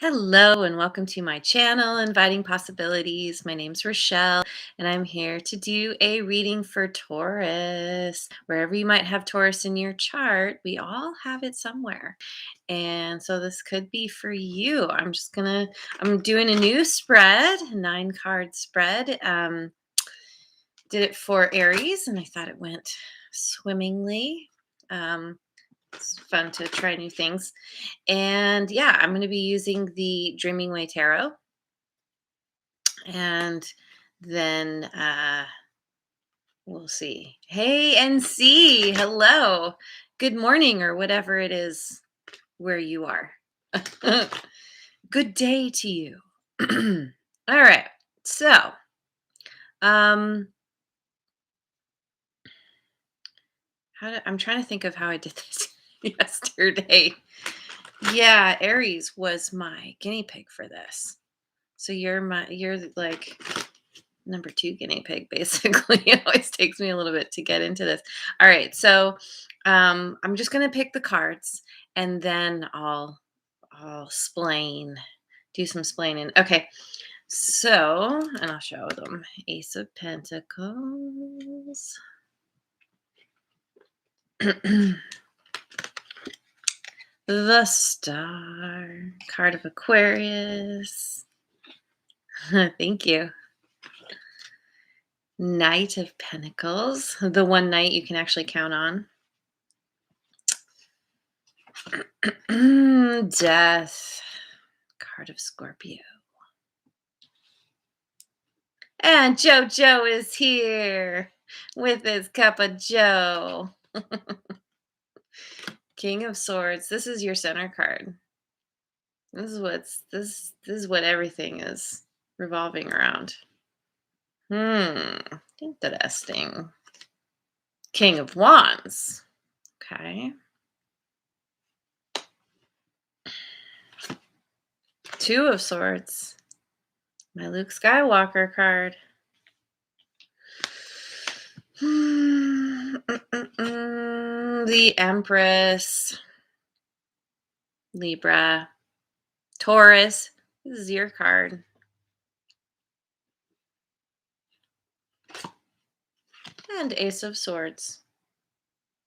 Hello and welcome to my channel, Inviting Possibilities. My name's Rochelle, and I'm here to do a reading for Taurus. Wherever you might have Taurus in your chart, we all have it somewhere. And so this could be for you. I'm doing a new spread, a 9-card spread. Did it for Aries, and I thought it went swimmingly. It's fun to try new things. And yeah, I'm going to be using the Dreaming Way Tarot. And then we'll see. Hey, NC, hello. Good morning, or whatever it is where you are. Good day to you. All right. So, um, I'm trying to think of how I did this yesterday. Yeah, Aries was my guinea pig for this. So you're like number 2 guinea pig, basically. It always takes me a little bit to get into this. All right, so I'm just gonna pick the cards and then I'll explain, do some splaining. Okay, so and I'll show them. Ace of Pentacles. The Star, card of Aquarius. Thank you. Knight of Pentacles, the one knight you can actually count on. Death, card of Scorpio. And JoJo is here with his cup of Joe. King of Swords. This is your center card. This is what everything is revolving around. Interesting. King of Wands. Okay. Two of Swords. My Luke Skywalker card. The Empress. Libra. Taurus. This is your card. And Ace of Swords.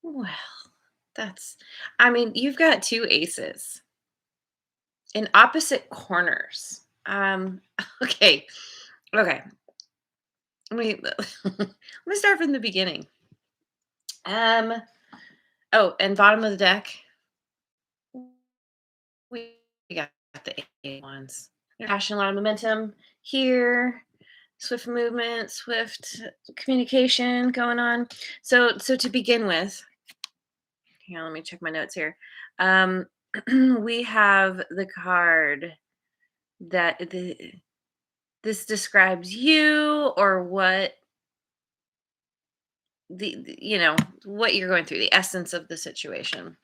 Well, you've got 2 aces in opposite corners. Okay. Okay. Let me start from the beginning. Oh, and bottom of the deck, we got the 8 ones. Passion, a lot of momentum here. Swift movement, swift communication going on. So to begin with, hang on, let me check my notes here. We have the card that this describes you, or what what you're going through, the essence of the situation.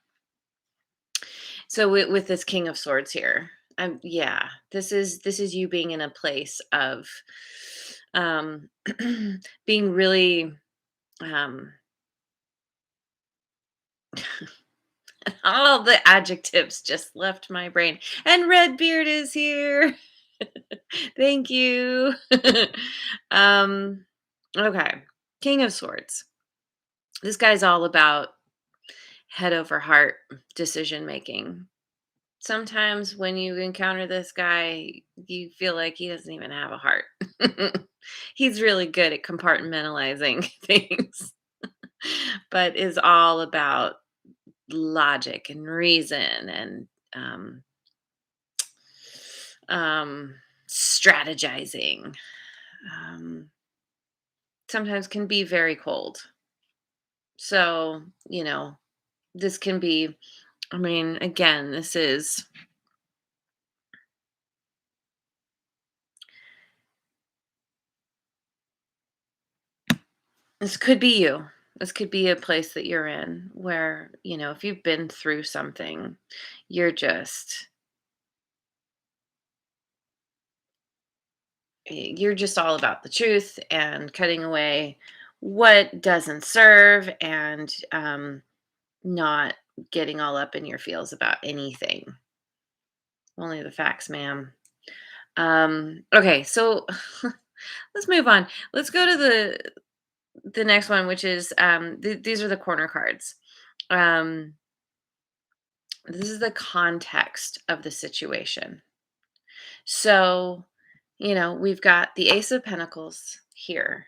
So with this King of Swords here, yeah, this is you being in a place of being really all the adjectives just left my brain. And Redbeard is here. Thank you. Okay. King of Swords. This guy's all about head over heart decision making. Sometimes when you encounter this guy, you feel like he doesn't even have a heart. He's really good at compartmentalizing things, but is all about logic and reason and strategizing. Sometimes can be very cold. So, this can be, again, this could be you. This could be a place that you're in where, if you've been through something, you're just all about the truth and cutting away what doesn't serve, and not getting all up in your feels about anything. Only the facts, ma'am. Okay, so let's move on. Let's go to the next one, which is these are the corner cards. Um, this is the context of the situation. So, we've got the Ace of Pentacles here,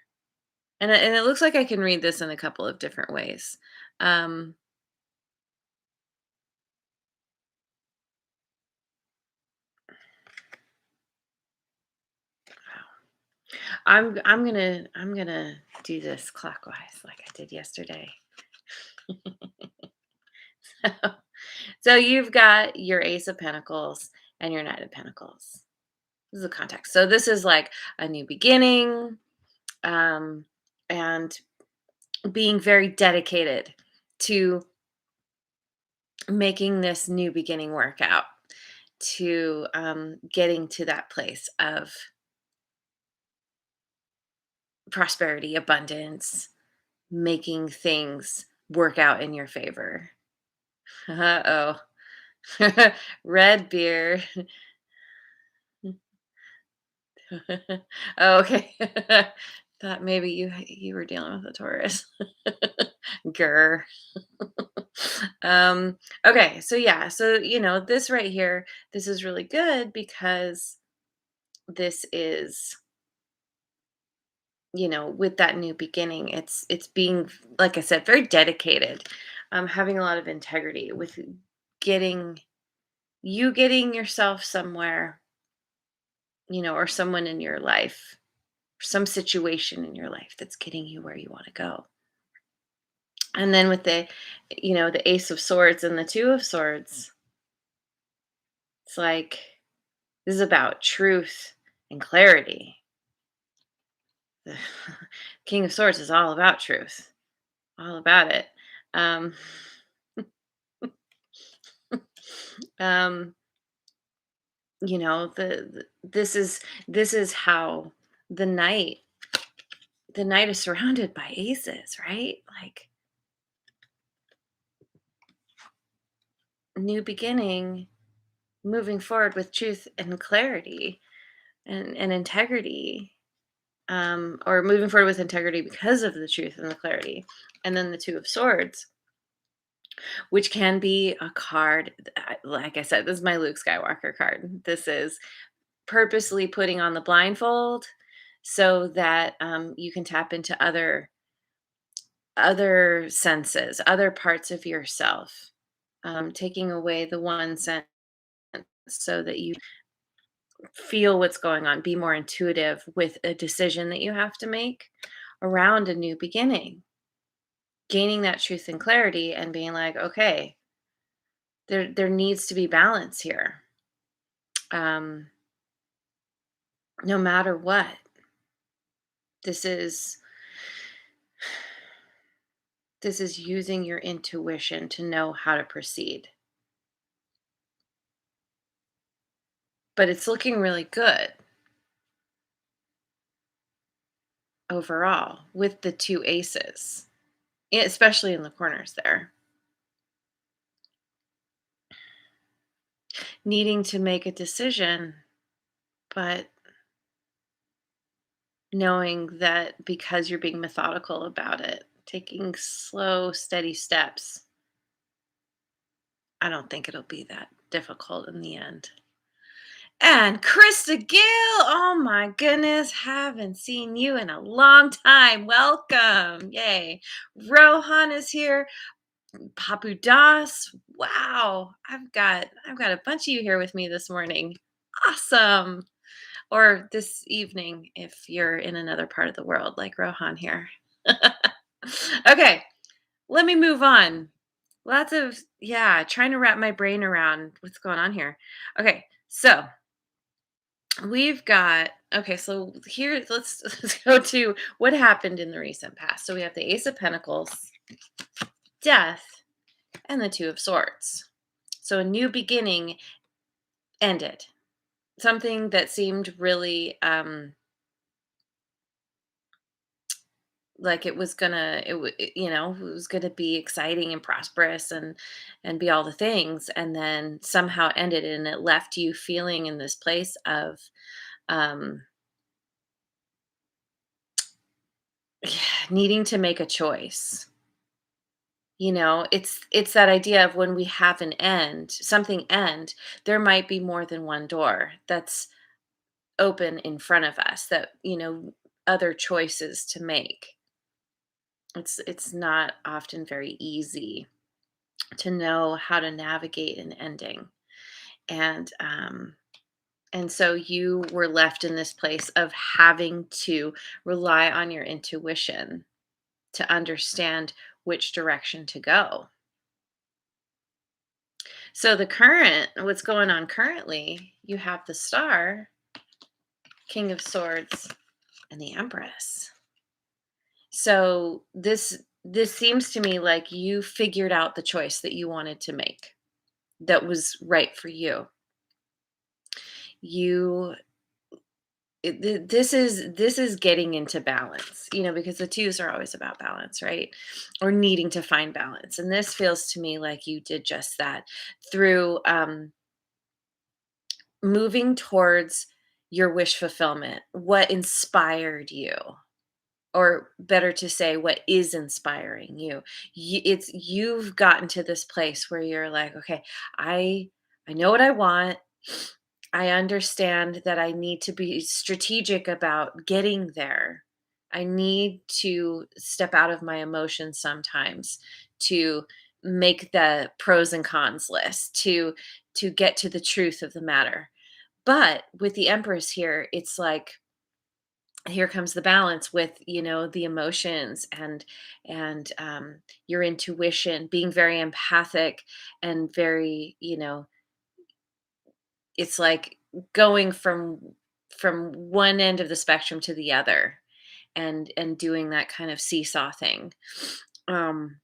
and it looks like I can read this in a couple of different ways. Um, I'm gonna do this clockwise like I did yesterday. So you've got your Ace of Pentacles and your Knight of Pentacles. This is the context. So this is like a new beginning, um, and being very dedicated to making this new beginning work out, to getting to that place of prosperity, abundance, making things work out in your favor. Uh oh. Red beer. Oh, okay. Thought maybe you were dealing with a Taurus. Grr. Okay, so yeah, so this right here, this is really good because this is, with that new beginning, it's being, like I said, very dedicated, having a lot of integrity with getting getting yourself somewhere, or someone in your life, some situation in your life that's getting you where you want to go. And then with the Ace of Swords and the Two of Swords, it's like this is about truth and clarity. The King of Swords is all about truth, all about it. Um, um, this is how the knight the knight is surrounded by aces, right? Like new beginning, moving forward with truth and clarity and integrity, or moving forward with integrity because of the truth and the clarity. And then the Two of Swords, which can be a card. Like I said, this is my Luke Skywalker card. This is purposely putting on the blindfold so that you can tap into other senses, other parts of yourself, taking away the one sense so that you feel what's going on, be more intuitive with a decision that you have to make around a new beginning, gaining that truth and clarity and being like, okay, there needs to be balance here. Um, no matter what, this is using your intuition to know how to proceed. But it's looking really good overall with the two aces, especially in the corners there. Needing to make a decision, but knowing that because you're being methodical about it, taking slow, steady steps, I don't think it'll be that difficult in the end. And Krista Gill, oh my goodness, haven't seen you in a long time. Welcome. Yay. Rohan is here. Papu Das. Wow. I've got a bunch of you here with me this morning. Awesome. Or this evening if you're in another part of the world like Rohan here. Okay, let me move on. Lots of, yeah, trying to wrap my brain around what's going on here. Okay, so we've got, okay, so here, let's go to what happened in the recent past. So we have the Ace of Pentacles, Death, and the Two of Swords. So a new beginning ended. Something that seemed really like it was gonna it was gonna be exciting and prosperous and be all the things, and then somehow ended, and it left you feeling in this place of um needing to make a choice. It's that idea of when we have an end, something end, there might be more than one door that's open in front of us, that other choices to make. It's not often very easy to know how to navigate an ending. And so you were left in this place of having to rely on your intuition to understand which direction to go. So what's going on currently, you have the Star, King of Swords, and the Empress. So this seems to me like you figured out the choice that you wanted to make, that was right for you. You this is getting into balance, because the twos are always about balance, right? Or needing to find balance. And this feels to me like you did just that through moving towards your wish fulfillment, what inspired you, or better to say, what is inspiring you. You've gotten to this place where you're like, okay, I know what I want. I understand that I need to be strategic about getting there. I need to step out of my emotions sometimes to make the pros and cons list, to get to the truth of the matter. But with the Empress here, it's like here comes the balance with the emotions and your intuition, being very empathic and very, it's like going from one end of the spectrum to the other, and doing that kind of seesaw thing. um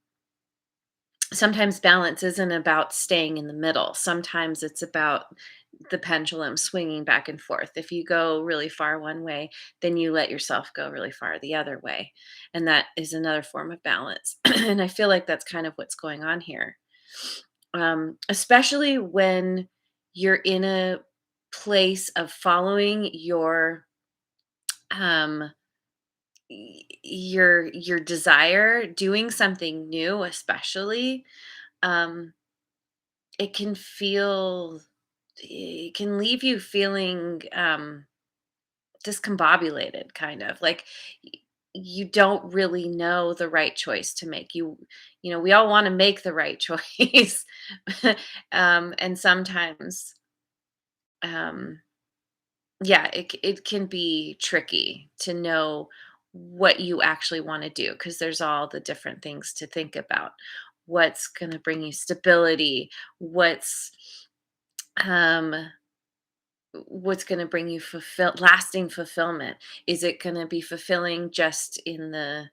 Sometimes balance isn't about staying in the middle. Sometimes it's about the pendulum swinging back and forth. If you go really far one way, then you let yourself go really far the other way. And that is another form of balance. And I feel like that's kind of what's going on here. Especially when you're in a place of following um your desire, doing something new, especially. um It can feel it can leave you feeling, discombobulated, kind of, like, y you don't really know the right choice to make. We all wanna make the right choice, and sometimes, um, yeah, it can be tricky to know what you actually wanna do, because there's all the different things to think about. What's gonna bring you stability? Um what's going to bring you lasting fulfillment? Is it going to be fulfilling just in the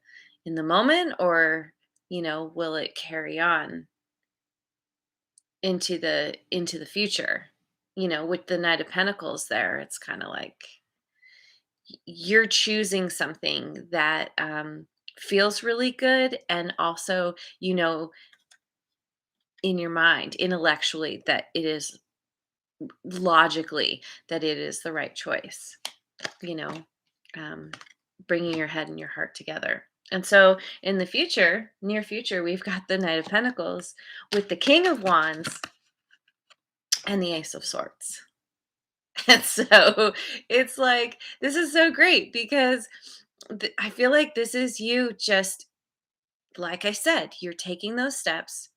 moment, or will it carry on into the future? With the Knight of Pentacles there, it's kind of like you're choosing something that feels really good, and also, in your mind, intellectually, that it is, logically, that it is the right choice. you know, um, Bringing your head and your heart together. And so in the future, near future, we've got the Knight of Pentacles with the King of Wands and the Ace of Swords. And so it's like, this is so great, because I feel like this is you, just like I said, you're taking those steps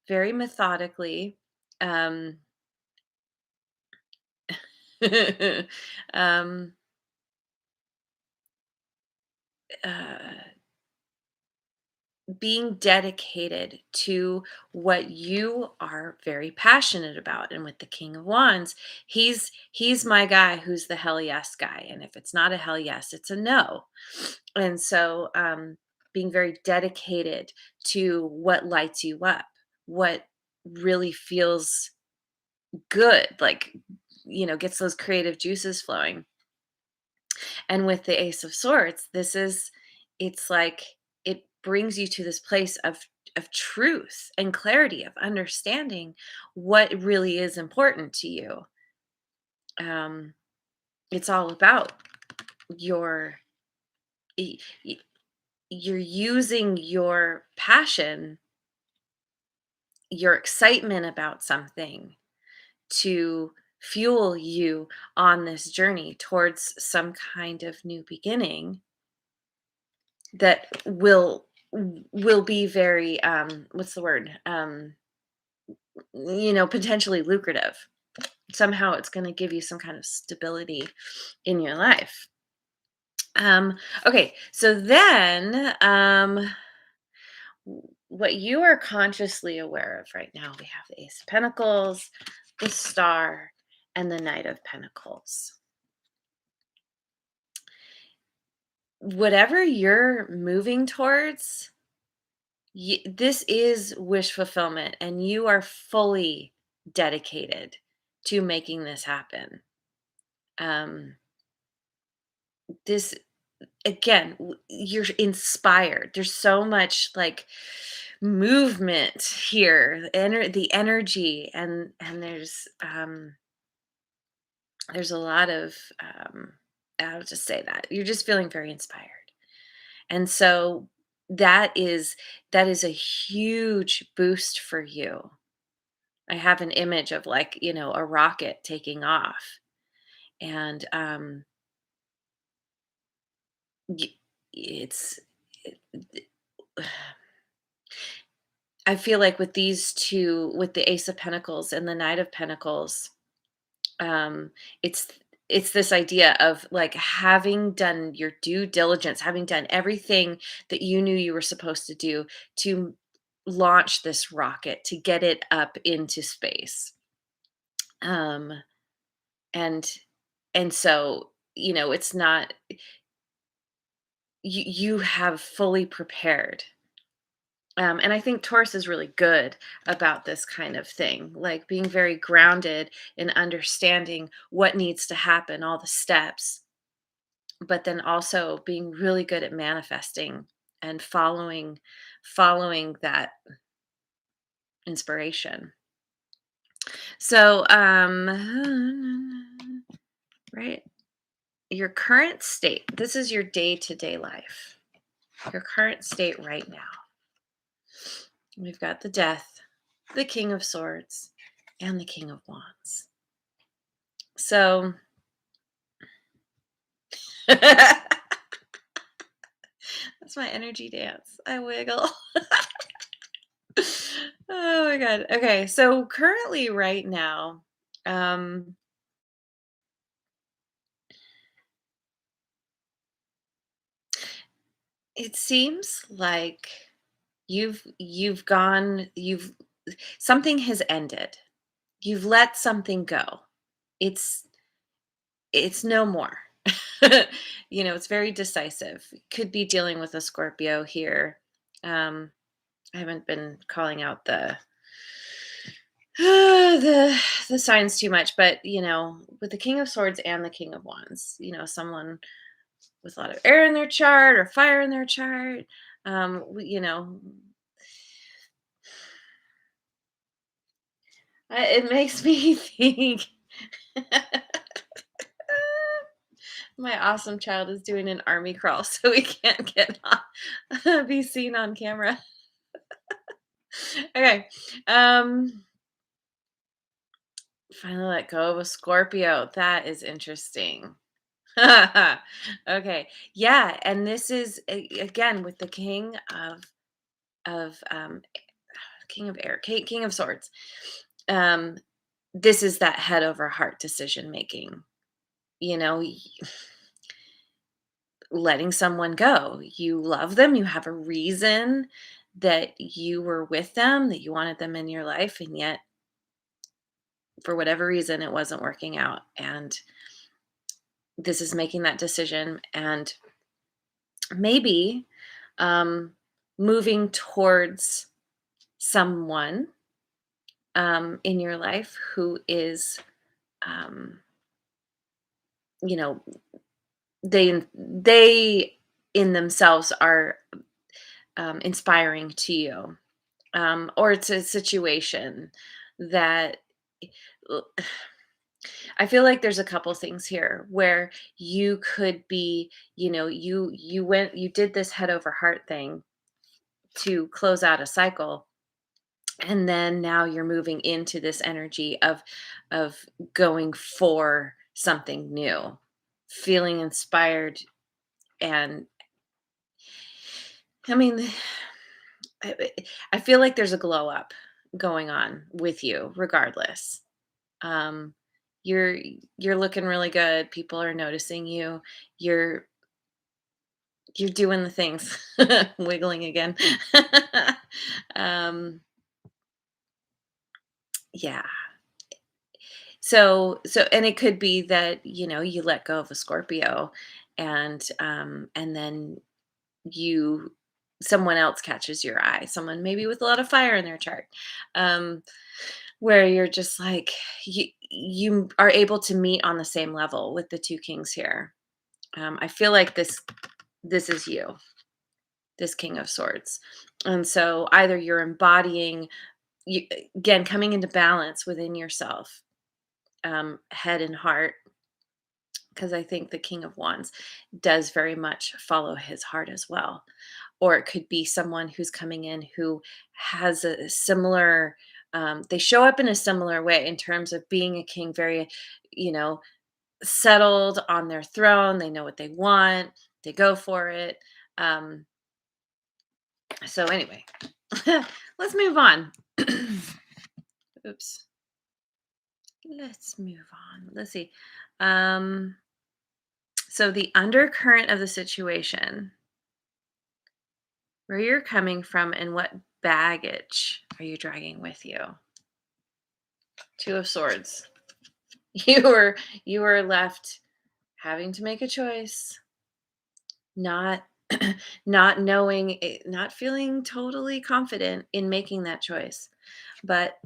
very methodically. Um, um, uh, Being dedicated to what you are very passionate about. And with the King of Wands, he's my guy, who's the hell yes guy, and if it's not a hell yes, it's a no. And so being very dedicated to what lights you up, what really feels good, like, gets those creative juices flowing. And with the Ace of Swords, this is, it's like it brings you to this place of truth and clarity, of understanding what really is important to you. um it's all about your y- y- you're using your passion, your excitement about something to fuel you on this journey towards some kind of new beginning that will be very what's the word, potentially lucrative. Somehow it's going to give you some kind of stability in your life. Okay, so then what you are consciously aware of right now, we have the Ace of Pentacles, the Star, and the Knight of Pentacles. Whatever you're moving towards, this is wish fulfillment, and you are fully dedicated to making this happen. Um, this again, you're inspired. There's so much like movement here, the energy, and there's a lot of I'll just say that you're just feeling very inspired. And so that is a huge boost for you. I have an image of like, a rocket taking off. And y- it's it- I feel like with these two, with the Ace of Pentacles and the Knight of Pentacles, um it's it's this idea of like having done your due diligence, having done everything that you knew you were supposed to do to launch this rocket, to get it up into space. um and so it's not, you have fully prepared. And I think Taurus is really good about this kind of thing, like being very grounded in understanding what needs to happen, all the steps, but then also being really good at manifesting and following that inspiration. So, right, your current state. This is your day-to-day life. Your current state right now. We've got the Death, the King of Swords, and the King of Wands. So, that's my energy dance. I wiggle. Oh my god. Okay, so currently right now, um it seems like you've something has ended. You've let something go. It's it's no more. It's very decisive. Could be dealing with a Scorpio here. Um I haven't been calling out the the signs too much, but with the King of Swords and the King of Wands, someone with a lot of air in their chart or fire in their chart. It makes me think my awesome child is doing an army crawl, so we can't be seen on camera. Okay. Um, Finally let go of a Scorpio. That is interesting. Okay. Yeah, and this is again with the of King of Air, King of Swords. Um, this is that head over heart decision making. You know, y- Letting someone go. You love them. You have a reason that you were with them, that you wanted them in your life, and yet for whatever reason it wasn't working out. And this is making that decision, and maybe um, moving towards someone in your life who is, um, you know, they in themselves are inspiring to you, or it's a situation that I feel like there's a couple things here where you could be, you did this head over heart thing to close out a cycle, and then now you're moving into this energy of going for something new, feeling inspired. And I mean, I I feel like there's a glow up going on with you regardless. Um, you're you're looking really good. People are noticing you. You're you're doing the things, wiggling again. um, yeah. And it could be that you let go of a Scorpio, and then you someone else catches your eye, someone maybe with a lot of fire in their chart, um, where you're just like you are able to meet on the same level with the two kings here. I feel like this is you, this King of Swords. And so either you're embodying, you, again, coming into balance within yourself, head and heart, because I think the King of Wands does very much follow his heart as well. Or it could be someone who's coming in who has a similar, they show up in a similar way in terms of being a king, very, you know, settled on their throne. They know what they want, they go for it. Um, so, anyway, let's move on. Oops. Let's move on. Let's see. Um, so, the undercurrent of the situation, where you're coming from, and what baggage are you dragging with you? Two of Swords. You were you were left having to make a choice, not not knowing, not feeling totally confident in making that choice. But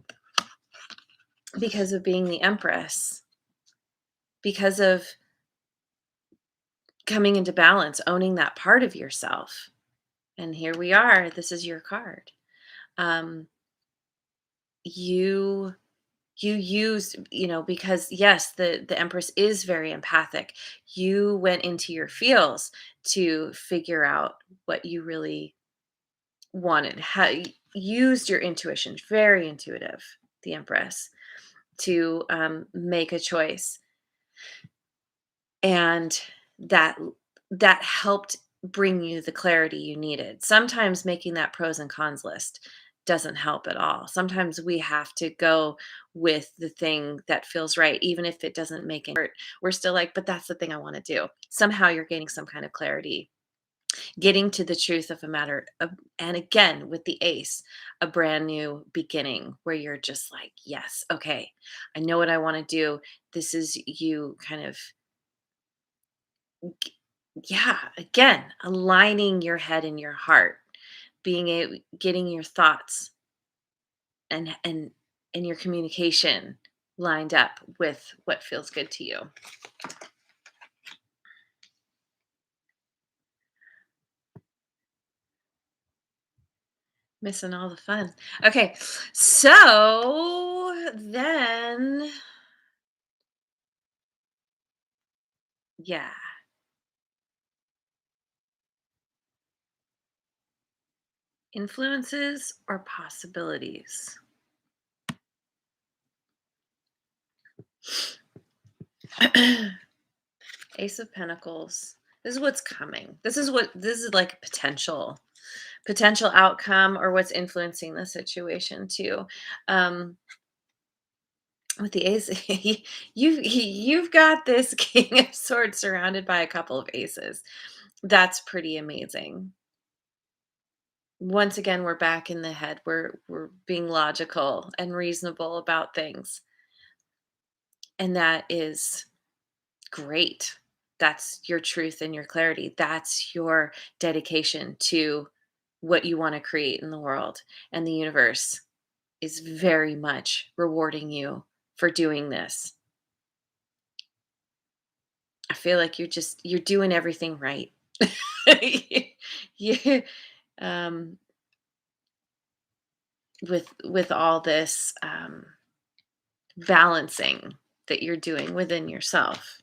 because of being the Empress, because of coming into balance, owning that part of yourself. And here we are, this is your card. Um, you you used, because yes, the Empress is very empathic. You went into your feels to figure out what you really wanted. How used your intuition, very intuitive, the Empress, to make a choice. And that helped bring you the clarity you needed. Sometimes making that pros and cons list doesn't help at all. Sometimes we have to go with the thing that feels right, even if it doesn't make any hurt. We're still like, but that's the thing I want to do. Somehow you're gaining some kind of clarity, getting to the truth of a matter. And again, with the ace, a brand new beginning where you're just like, yes, okay, I know what I want to do. This is you kind of, yeah, again, aligning your head and your heart, being a getting your thoughts and your communication lined up with what feels good to you. Missing all the fun. Okay, so then, yeah, influences or possibilities. Ace of Pentacles. This is what's coming. This is like a potential outcome, or what's influencing the situation too. Um, with the ace, you've got this King of Swords surrounded by a couple of aces. That's pretty amazing. Once again, we're back in the head. We're being logical and reasonable about things, and that is great. That's your truth and your clarity. That's your dedication to what you want to create in the world, and the universe is very much rewarding you for doing this. I feel like you're doing everything right. you, um, with all this balancing that you're doing within yourself.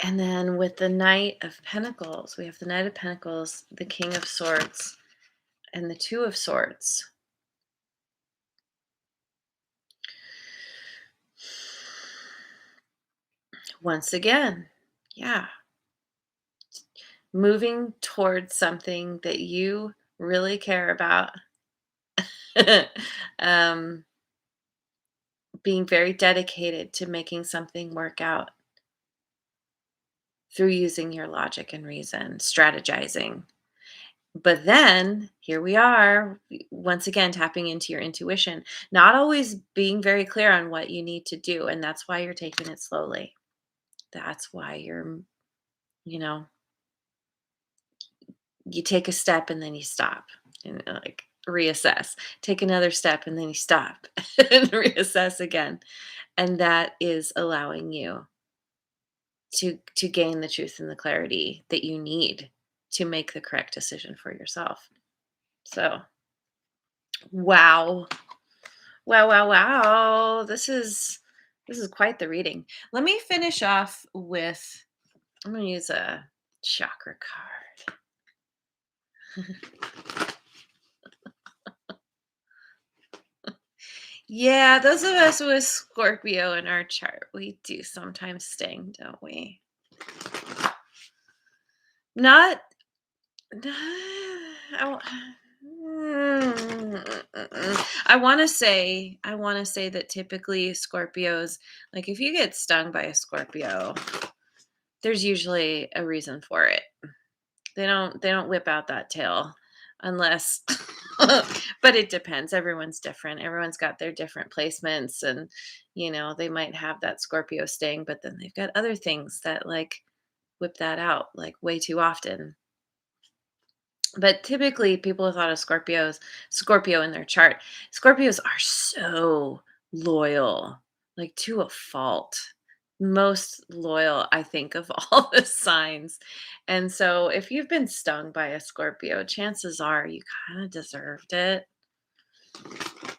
And then with the Knight of Pentacles, we have the Knight of Pentacles, the King of Swords, and the Two of Swords. Once again, yeah, moving towards something that you really care about. um, Being very dedicated to making something work out through using your logic and reason, strategizing. But then here we are, once again, tapping into your intuition, not always being very clear on what you need to do. And that's why you're taking it slowly. That's why you know, you take a step and then you stop and like reassess, take another step and then you stop and reassess again. And that is allowing you to gain the truth and the clarity that you need to make the correct decision for yourself. So, wow. Wow, wow, wow. This is quite the reading. Let me finish off with I'm going to use a chakra card. Yeah, those of us with Scorpio in our chart, we do sometimes sting, don't we? Not I want to say that typically Scorpios, like if you get stung by a Scorpio, there's usually a reason for it. They don't whip out that tail unless but it depends. Everyone's different. Everyone's got their different placements and they might have that Scorpio sting, but then they've got other things that like whip that out like way too often. But typically, people have thought of Scorpio in their chart. Scorpios are so loyal, like to a fault. Most loyal, I think, of all the signs. And so, if you've been stung by a Scorpio, chances are you kind of deserved it.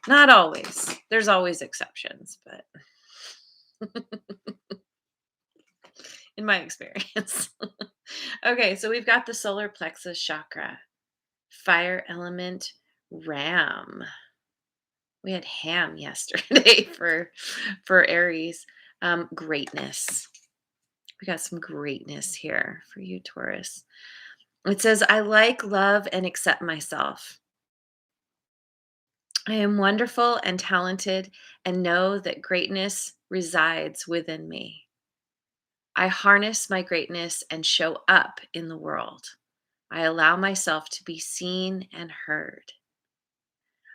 Not always. There's always exceptions, but in my experience. Okay, so we've got the solar plexus chakra, fire element, ram. We had ham yesterday for Aries. Greatness. We got some greatness here for you, Taurus. It says, I like, love, and accept myself. I am wonderful and talented and know that greatness resides within me. I harness my greatness and show up in the world. I allow myself to be seen and heard.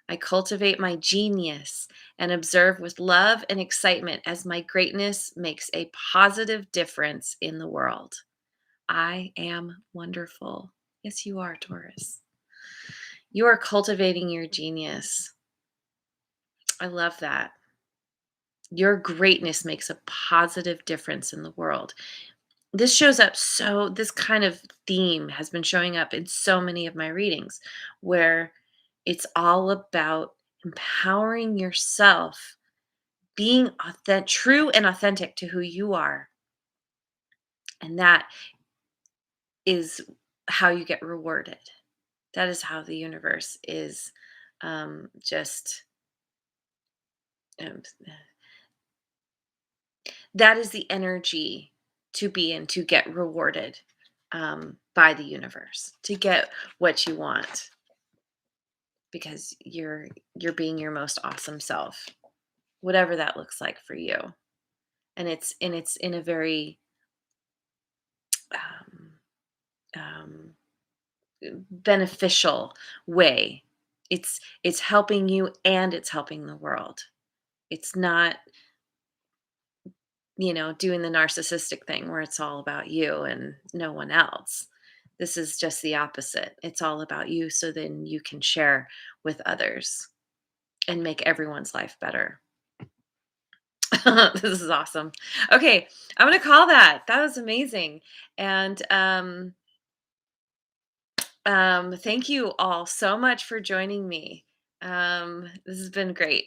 I cultivate my genius and observe with love and excitement as my greatness makes a positive difference in the world. I am wonderful. Yes, you are, Taurus. You are cultivating your genius. I love that. Your greatness makes a positive difference in the world. This kind of theme has been showing up in so many of my readings where it's all about empowering yourself, being true and authentic to who you are. And that is how you get rewarded. That is how the universe is just, um, that is the energy to be in to get rewarded by the universe, to get what you want because you're being your most awesome self, whatever that looks like for you. And it's in a very um, um, beneficial way. It's helping you and it's helping the world. It's not, doing the narcissistic thing where it's all about you and no one else. This is just the opposite. It's all about you so then you can share with others and make everyone's life better. This is awesome. Okay, I'm gonna call that. That was amazing. And thank you all so much for joining me. This has been great.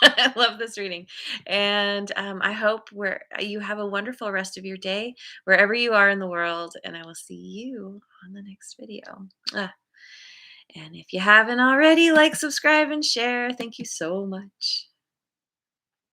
I love this reading. And I hope you have a wonderful rest of your day, wherever you are in the world. And I will see you on the next video. And if you haven't already, like, subscribe, and share. Thank you so much.